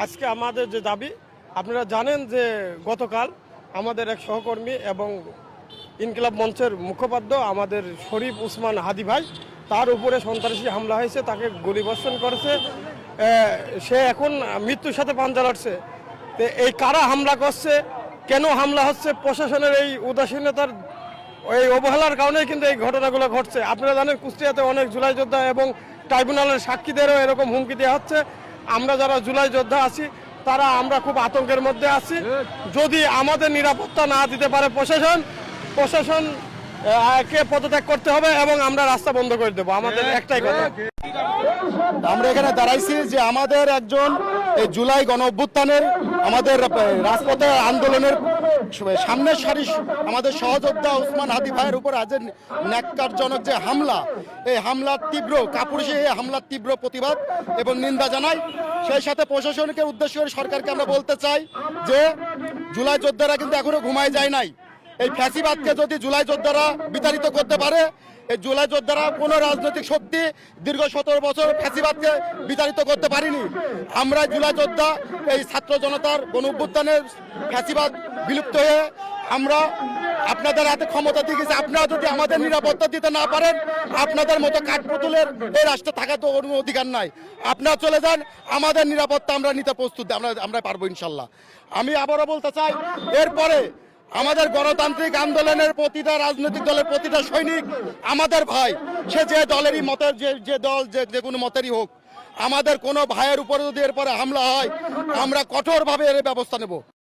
আজকে আমাদের যে দাবি, আপনারা জানেন যে গতকাল আমাদের এক সহকর্মী এবং ইনকিলাব মঞ্চের মুখপাত্র আমাদের শরীফ উসমান হাদি ভাই, তার উপরে সন্ত্রাসী হামলা হয়েছে, তাকে গুলিবর্ষণ করেছে। সে এখন মৃত্যুর সাথে পাঞ্জা লড়ছে। তো এই কারা হামলা করছে, কেন হামলা হচ্ছে, প্রশাসনের এই উদাসীনতার এই অবহেলার কারণেই কিন্তু এই ঘটনাগুলো ঘটছে। আপনারা জানেন কুষ্টিয়াতে অনেক জুলাই যোদ্ধা এবং ট্রাইব্যুনালের সাক্ষীদেরও এরকম হুমকি দেওয়া হচ্ছে। আমরা যারা জুলাই যোদ্ধা আছি তারা আমরা খুব আতঙ্কের মধ্যে আছি। যদি আমাদের নিরাপত্তা না দিতে পারে প্রশাসন কে পদত্যাগ করতে হবে এবং আমরা রাস্তা বন্ধ করে দেবো। আমাদের একটাই কথা, আমরা এখানে দাঁড়াইছি যে আমাদের একজন এই জুলাই গণ অভ্যুত্থানের আমাদের রাজপথের আন্দোলনের সামনের সারি আমাদের সহযোদ্ধা উসমান হাদি ভাইয়ের উপর আজ ন্যাক্কারজনক যে হামলা, এই হামলার তীব্র কাপুরুষে এই হামলার তীব্র প্রতিবাদ এবং নিন্দা জানাই। সেই সাথে প্রশাসনকে উদ্দেশ্য করে সরকারকে আমরা বলতে চাই যে জুলাই যোদ্ধারা কিন্তু এখনো ঘুমায় যায় নাই। এই ফ্যাসিবাদকে যদি জুলাই যোদ্ধারা বিতাড়িত করতে পারে, এই জুলাই যোদ্ধারা কোনো রাজনৈতিক শক্তি দীর্ঘ 17 বছর ফ্যাসিবাদকে বিতাড়িত করতে পারিনি। আমরা জুলাই যোদ্ধা এই ছাত্র জনতার গণ অভ্যুত্থানের ফ্যাসিবাদ বিলুপ্ত হয়ে আমরা আপনাদের হাতে ক্ষমতা দিয়ে গেছি। আপনারা যদি আমাদের নিরাপত্তা দিতে না পারেন, আপনাদের মতো কাঠপুতুলের এই রাষ্ট্রে থাকার তো কোনো অধিকার নাই। আপনারা চলে যান, আমাদের নিরাপত্তা আমরা নিতে প্রস্তুত, আমরা পারবো ইনশাল্লাহ। আমি আবারও বলতে চাই, এরপরে আমাদের গণতান্ত্রিক আন্দোলনের প্রতিটা রাজনৈতিক দলের প্রতিটা সৈনিক আমাদের ভাই, সে যে দলেরই মতের যে দল যে কোনো মতেরই হোক, আমাদের কোনো ভাইয়ের উপরে যদি এরপরে হামলা হয় আমরা কঠোরভাবে এর ব্যবস্থা নেব।